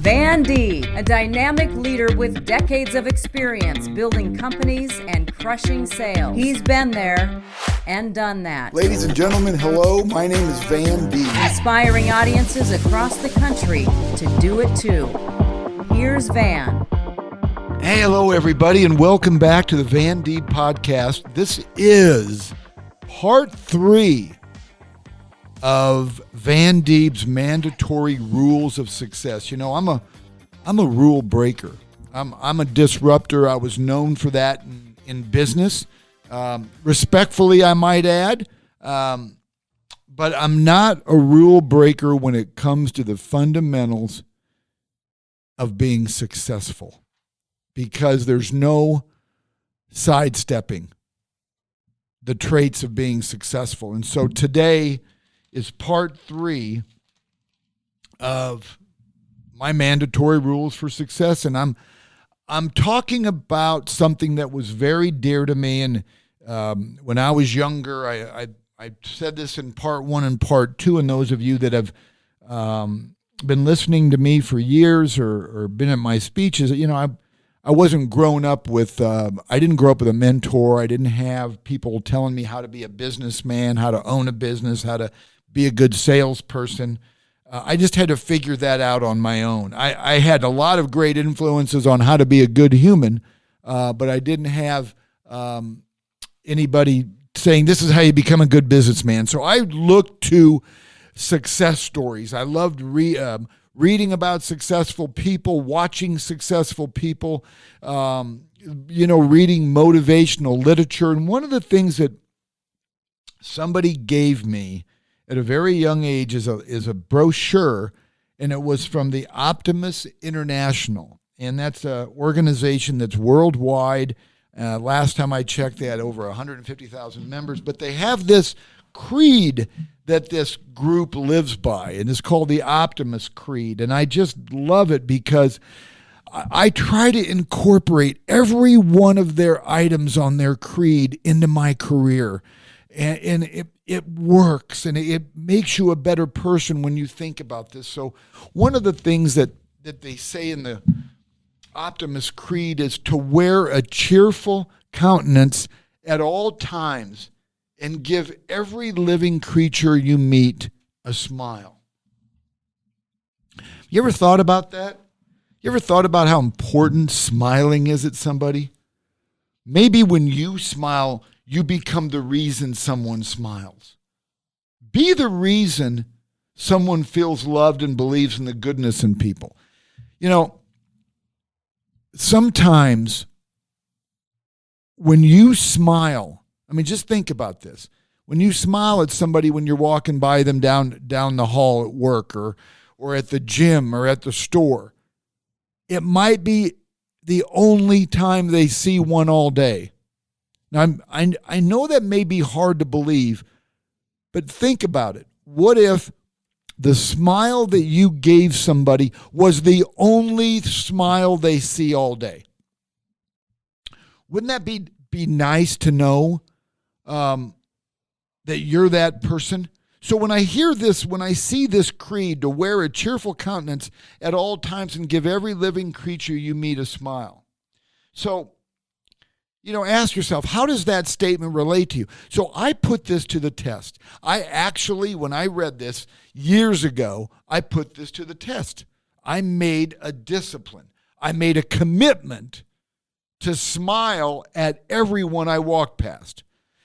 Van D, a dynamic leader with decades of experience building companies and crushing sales. He's been there and done that. Ladies and gentlemen, hello. My name is Van D. Inspiring audiences across the country to do it too. Here's Van. Hey, hello everybody, and welcome back to the Van D podcast. This is part 3 of Van Deeb's mandatory rules of success. You know, I'm a rule breaker. I'm a disruptor. I was known for that in business. Respectfully, I might add. But I'm not a rule breaker when it comes to the fundamentals of being successful, because there's no sidestepping the traits of being successful. And so today is part 3 of my mandatory rules for success. And I'm talking about something that was very dear to me. And when I was younger, I said this in part 1 and part 2. And those of you that have been listening to me for years or been at my speeches, you know, I wasn't grown up with, I didn't grow up with a mentor. I didn't have people telling me how to be a businessman, how to own a business, how to be a good salesperson. I just had to figure that out on my own. I had a lot of great influences on how to be a good human, but I didn't have anybody saying this is how you become a good businessman. So I looked to success stories. I loved reading about successful people, watching successful people, reading motivational literature. And one of the things that somebody gave me at a very young age is a brochure, and it was from the Optimus International. And that's an organization that's worldwide. Last time I checked, they had over 150,000 members. But they have this creed that this group lives by, and it's called the Optimus Creed. And I just love it because I try to incorporate every one of their items on their creed into my career. And it works, and it makes you a better person when you think about this. So one of the things that they say in the Optimus Creed is to wear a cheerful countenance at all times and give every living creature you meet a smile. You ever thought about that? You ever thought about how important smiling is at somebody? Maybe when you smile, you become the reason someone smiles. Be the reason someone feels loved and believes in the goodness in people. You know, sometimes when you smile, I mean, just think about this. When you smile at somebody when you're walking by them down the hall at work or at the gym or at the store, it might be the only time they see one all day. Now, I know that may be hard to believe, but think about it. What if the smile that you gave somebody was the only smile they see all day? Wouldn't that be nice to know that you're that person? So when I hear this, when I see this creed, to wear a cheerful countenance at all times and give every living creature you meet a smile. So, you know, ask yourself, how does that statement relate to you? So I put this to the test. I actually, when I read this years ago, I put this to the test. I made a discipline. I made a commitment to smile at everyone I walked past.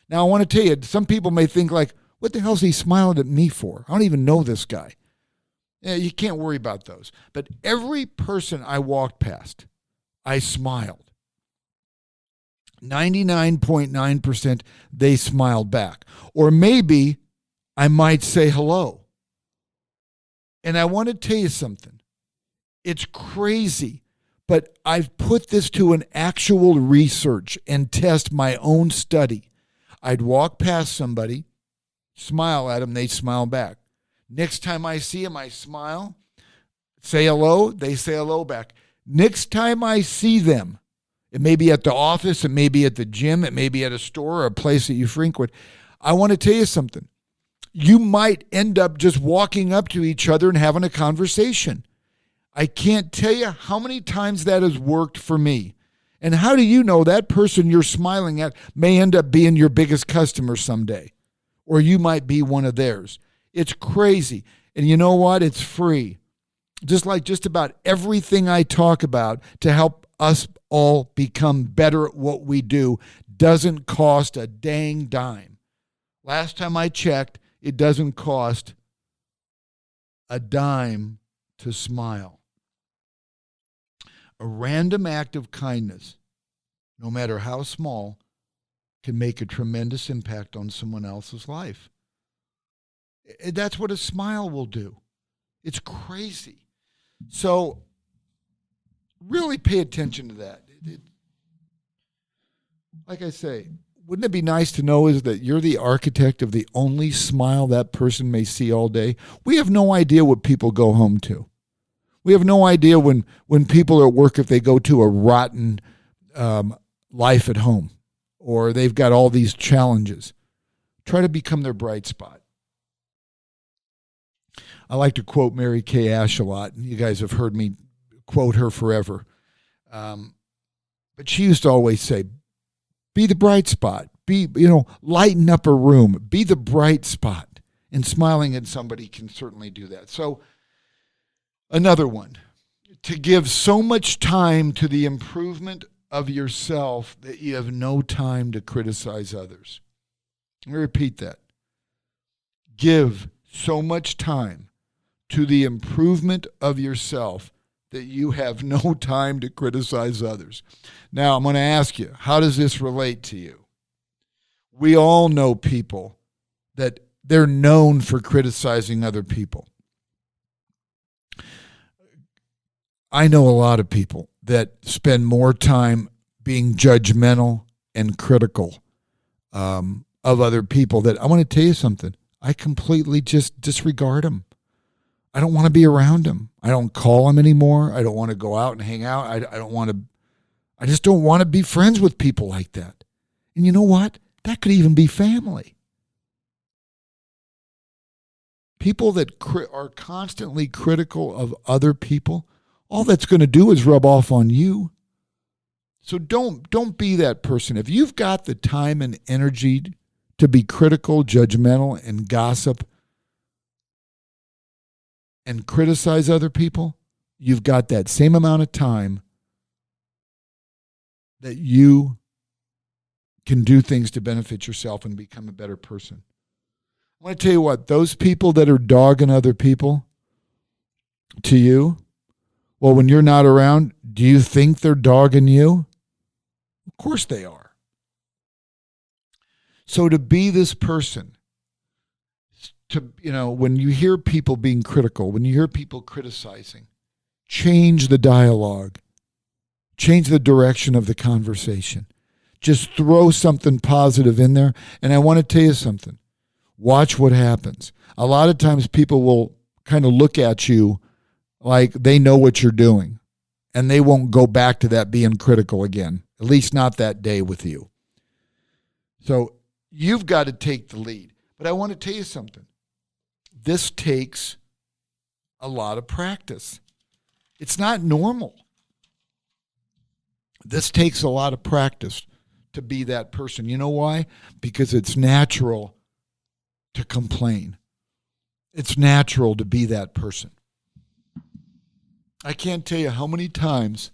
Now, I want to tell you, some people may think like, what the hell is he smiling at me for? I don't even know this guy. Yeah, you can't worry about those. But every person I walked past, I smiled. 99.9% they smiled back. Or maybe I might say hello. And I want to tell you something. It's crazy, but I've put this to an actual research and test my own study. I'd walk past somebody, smile at them, they smile back. Next time I see them, I smile, say hello, they say hello back. Next time I see them, it may be at the office, it may be at the gym, it may be at a store or a place that you frequent. I want to tell you something. You might end up just walking up to each other and having a conversation. I can't tell you how many times that has worked for me. And how do you know that person you're smiling at may end up being your biggest customer someday? Or you might be one of theirs. It's crazy. And you know what? It's free. Just like just about everything I talk about to help us all become better at what we do doesn't cost a dang dime. Last time I checked, it doesn't cost a dime to smile. A random act of kindness, no matter how small, can make a tremendous impact on someone else's life. That's what a smile will do. It's crazy. So really pay attention to that. Like I say, wouldn't it be nice to know is that you're the architect of the only smile that person may see all day? We have no idea what people go home to. We have no idea when people are at work if they go to a rotten life at home or they've got all these challenges. Try to become their bright spot. I like to quote Mary Kay Ash a lot. You guys have heard me quote her forever. But she used to always say, be the bright spot. Lighten up a room. Be the bright spot. And smiling at somebody can certainly do that. So, another one, to give so much time to the improvement of yourself that you have no time to criticize others. Let me repeat that. Give so much time to the improvement of yourself that you have no time to criticize others. Now, I'm going to ask you, how does this relate to you? We all know people that they're known for criticizing other people. I know a lot of people that spend more time being judgmental and critical of other people that I want to tell you something. I completely just disregard them. I don't want to be around them. I don't call them anymore. I don't want to go out and hang out. I just don't want to be friends with people like that. And you know what? That could even be family. People that are constantly critical of other people, all that's going to do is rub off on you. So don't be that person. If you've got the time and energy to be critical, judgmental, and gossip and criticize other people, you've got that same amount of time that you can do things to benefit yourself and become a better person. I want to tell you what, those people that are dogging other people to you, well, when you're not around, do you think they're dogging you? Of course they are. So to be this person, when you hear people being critical, when you hear people criticizing, change the dialogue, change the direction of the conversation. Just throw something positive in there. And I want to tell you something. Watch what happens. A lot of times people will kind of look at you like they know what you're doing, and they won't go back to that being critical again, at least not that day with you. So you've got to take the lead. But I want to tell you something. This takes a lot of practice. It's not normal. This takes a lot of practice to be that person. You know why? Because it's natural to complain. It's natural to be that person. I can't tell you how many times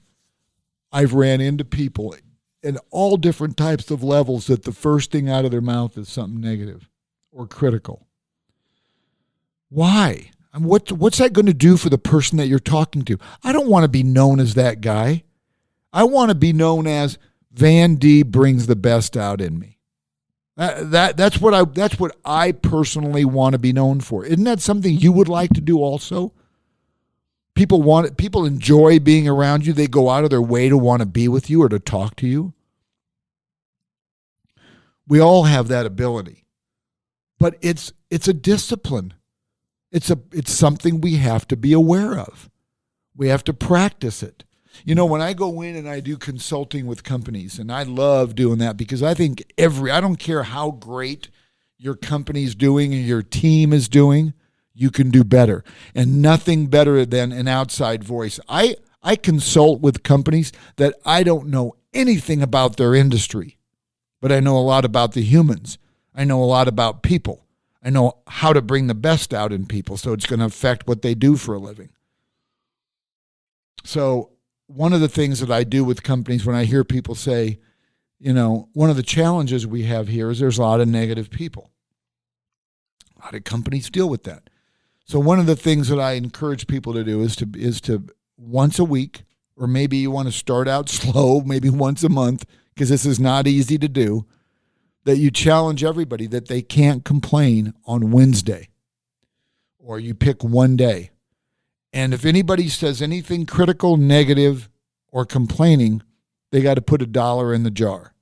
I've ran into people in all different types of levels that the first thing out of their mouth is something negative or critical. Why? What's that going to do for the person that you're talking to? I don't want to be known as that guy. I want to be known as Van D brings the best out in me. That's what I personally want to be known for. Isn't that something you would like to do also? People enjoy being around you. They go out of their way to want to be with you or to talk to you. We all have that ability. But it's a discipline. It's something we have to be aware of. We have to practice it. You know, when I go in and I do consulting with companies, and I love doing that because I think I don't care how great your company's doing and your team is doing, you can do better. And nothing better than an outside voice. I consult with companies that I don't know anything about their industry, but I know a lot about the humans. I know a lot about people. I know how to bring the best out in people, so it's going to affect what they do for a living. So one of the things that I do with companies when I hear people say, one of the challenges we have here is there's a lot of negative people. A lot of companies deal with that. So one of the things that I encourage people to do is to once a week, or maybe you want to start out slow, maybe once a month, because this is not easy to do, that you challenge everybody that they can't complain on Wednesday, or you pick one day. And if anybody says anything critical, negative, or complaining, they got to put $1 in the jar.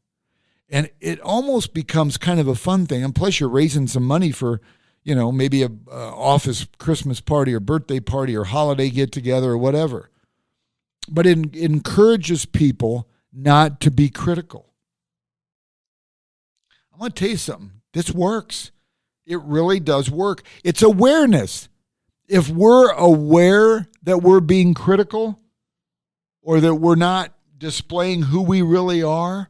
And it almost becomes kind of a fun thing. And plus you're raising some money for, maybe a office Christmas party or birthday party or holiday get together or whatever. But it encourages people not to be critical. I'm going to tell you something. This works. It really does work. It's awareness. If we're aware that we're being critical or that we're not displaying who we really are,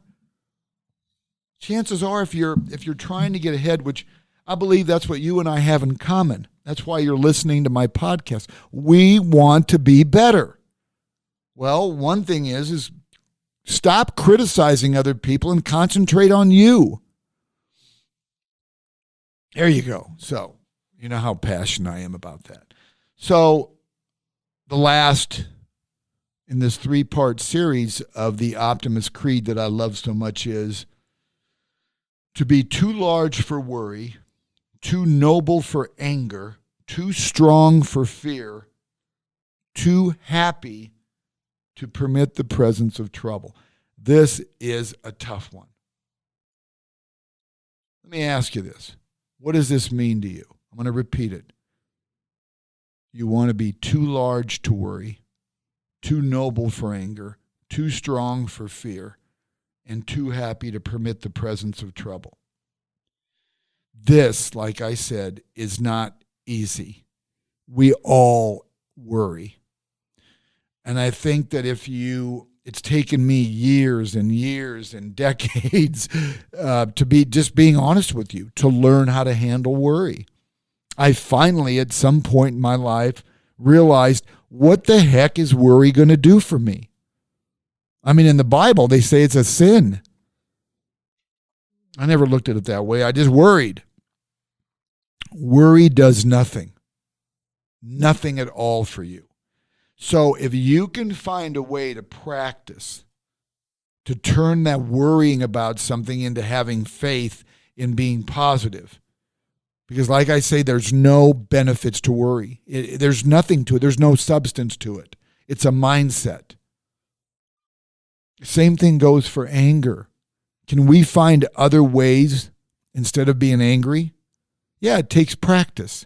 chances are if you're trying to get ahead, which I believe that's what you and I have in common. That's why you're listening to my podcast. We want to be better. Well, one thing is stop criticizing other people and concentrate on you. There you go. So, you know how passionate I am about that. So, the last in this 3-part series of the Optimus Creed that I love so much is to be too large for worry, too noble for anger, too strong for fear, too happy to permit the presence of trouble. This is a tough one. Let me ask you this. What does this mean to you? I'm going to repeat it. You want to be too large to worry, too noble for anger, too strong for fear, and too happy to permit the presence of trouble. This, like I said, is not easy. We all worry. And I think that it's taken me years and years and decades to be just being honest with you, to learn how to handle worry. I finally, at some point in my life, realized, what the heck is worry going to do for me? I mean, in the Bible, they say it's a sin. I never looked at it that way. I just worried. Worry does nothing. Nothing at all for you. So if you can find a way to practice, to turn that worrying about something into having faith in being positive, because like I say, there's no benefits to worry. There's nothing to it. There's no substance to it. It's a mindset. Same thing goes for anger. Can we find other ways instead of being angry? Yeah, it takes practice.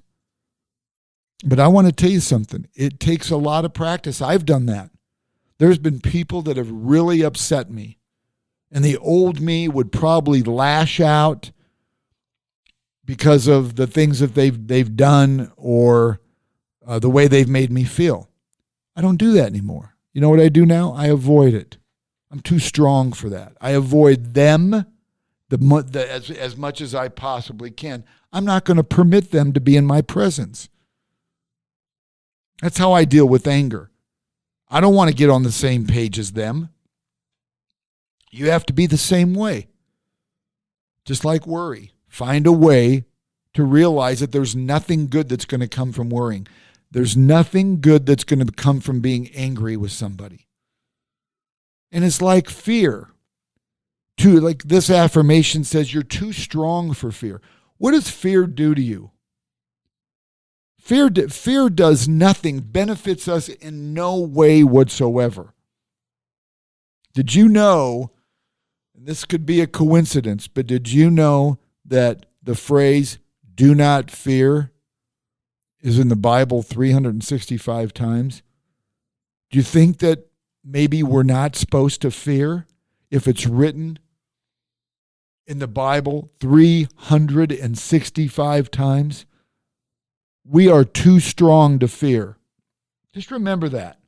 But I want to tell you something. It takes a lot of practice. I've done that. There's been people that have really upset me. And the old me would probably lash out because of the things that they've done or the way they've made me feel. I don't do that anymore. You know what I do now? I avoid it. I'm too strong for that. I avoid them as much as I possibly can. I'm not going to permit them to be in my presence. That's how I deal with anger. I don't want to get on the same page as them. You have to be the same way. Just like worry. Find a way to realize that there's nothing good that's going to come from worrying. There's nothing good that's going to come from being angry with somebody. And it's like fear. Like this affirmation says, you're too strong for fear. What does fear do to you? Fear does nothing, benefits us in no way whatsoever. Did you know, and this could be a coincidence, but did you know that the phrase, do not fear, is in the Bible 365 times? Do you think that maybe we're not supposed to fear if it's written in the Bible 365 times? we are too strong to fear. Just remember that.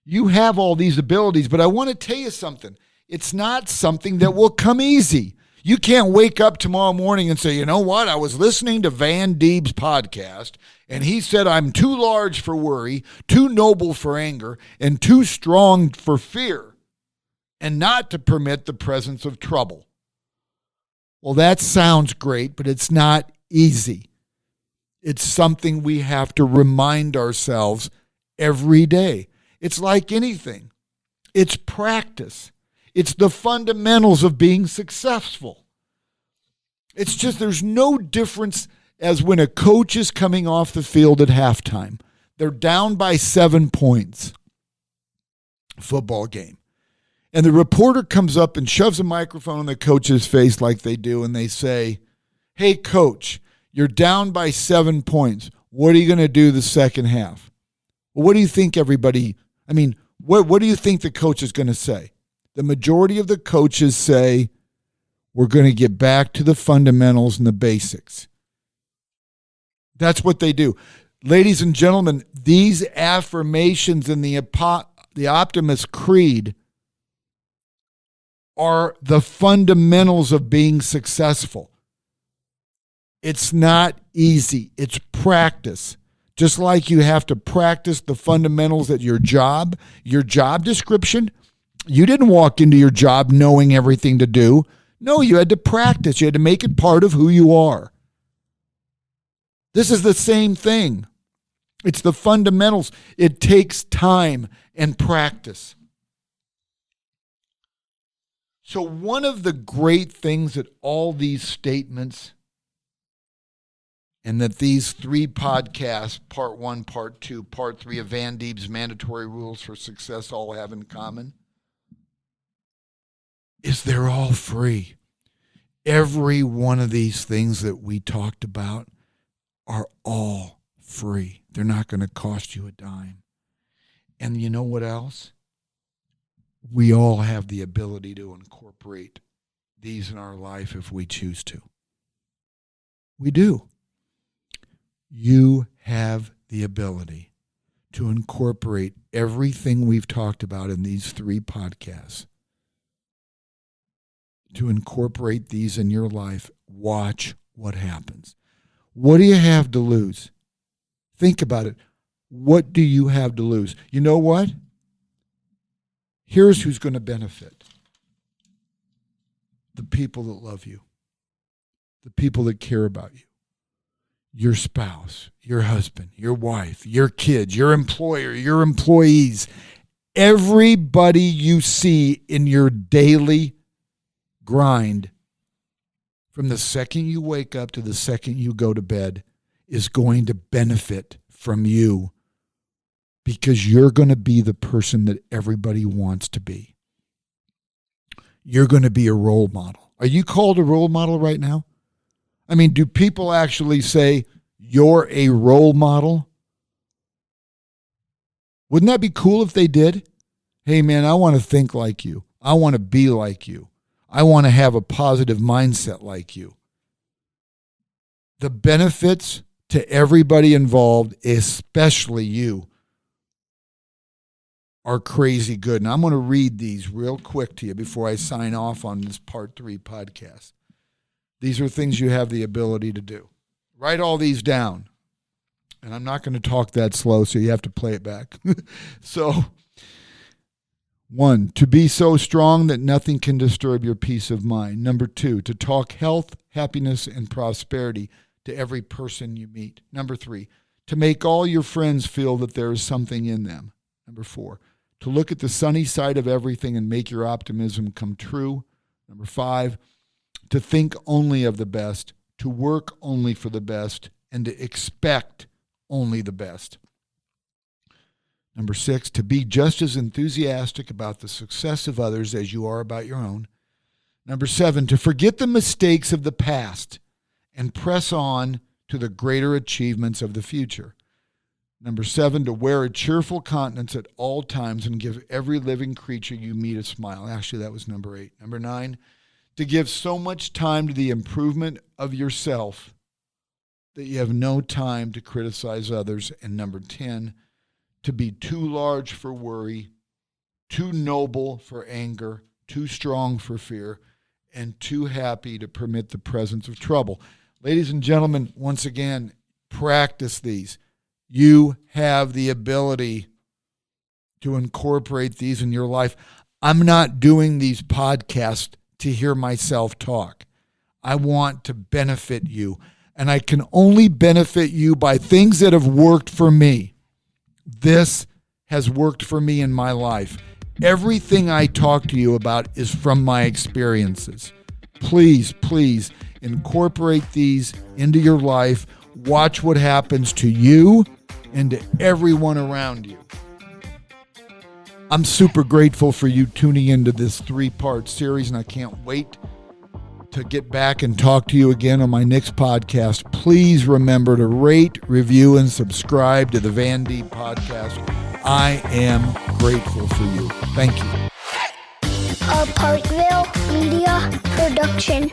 You have all these abilities, but I want to tell you something. It's not something that will come easy. You can't wake up tomorrow morning and say, you know what? I was listening to Van Dieb's podcast, and he said I'm too large for worry, too noble for anger, and too strong for fear, and not to permit the presence of trouble. Well, that sounds great, but it's not easy. It's something we have to remind ourselves every day. It's like anything. It's practice. It's the fundamentals of being successful. It's just there's no difference as when a coach is coming off the field at halftime. They're down by 7 points. Football game. And the reporter comes up and shoves a microphone in the coach's face like they do, and they say, hey, coach, you're down by 7 points. What are you going to do the second half? Well, what do you think what do you think the coach is going to say? The majority of the coaches say, we're going to get back to the fundamentals and the basics. That's what they do. Ladies and gentlemen, these affirmations in the Optimus Creed are the fundamentals of being successful. It's not easy. It's practice. Just like you have to practice the fundamentals at your job description. You didn't walk into your job knowing everything to do. No, you had to practice. You had to make it part of who you are. This is the same thing. It's the fundamentals. It takes time and practice. So one of the great things that all these statements and that these 3 podcasts, part 1, part 2, part 3 of Van Dieb's Mandatory Rules for Success all have in common is they're all free. Every one of these things that we talked about are all free. They're not going to cost you a dime. And you know what else? We all have the ability to incorporate these in our life if we choose to. We do. You have the ability to incorporate everything we've talked about in these 3 podcasts. To incorporate these in your life. Watch what happens. What do you have to lose? Think about it. What do you have to lose? You know what? Here's who's going to benefit. The people that love you. The people that care about you. Your spouse, your husband, your wife, your kids, your employer, your employees. Everybody you see in your daily grind, from the second you wake up to the second you go to bed, is going to benefit from you because you're going to be the person that everybody wants to be. You're going to be a role model. Are you called a role model right now? I mean, do people actually say you're a role model? Wouldn't that be cool if they did? Hey, man, I want to think like you. I want to be like you. I want to have a positive mindset like you. The benefits to everybody involved, especially you, are crazy good. And I'm going to read these real quick to you before I sign off on this part 3 podcast. These are things you have the ability to do. Write all these down. And I'm not going to talk that slow, so you have to play it back. So, 1, to be so strong that nothing can disturb your peace of mind. Number 2, to talk health, happiness, and prosperity to every person you meet. Number 3, to make all your friends feel that there is something in them. Number 4, to look at the sunny side of everything and make your optimism come true. Number 5, to think only of the best, to work only for the best, and to expect only the best. Number 6, to be just as enthusiastic about the success of others as you are about your own. Number 7, to forget the mistakes of the past and press on to the greater achievements of the future. Number 7, to wear a cheerful countenance at all times and give every living creature you meet a smile. Actually, that was number 8. Number 9, to give so much time to the improvement of yourself that you have no time to criticize others. And number 10, to be too large for worry, too noble for anger, too strong for fear, and too happy to permit the presence of trouble. Ladies and gentlemen, once again, practice these. You have the ability to incorporate these in your life. I'm not doing these podcasts to hear myself talk. I want to benefit you. And I can only benefit you by things that have worked for me. This has worked for me in my life. Everything I talk to you about is from my experiences. Please, please incorporate these into your life. Watch what happens to you and to everyone around you. I'm super grateful for you tuning into this 3-part series, and I can't wait to get back and talk to you again on my next podcast. Please remember to rate, review, and subscribe to the Van Deeb Podcast. I am grateful for you. Thank you. A Parkville Media Production.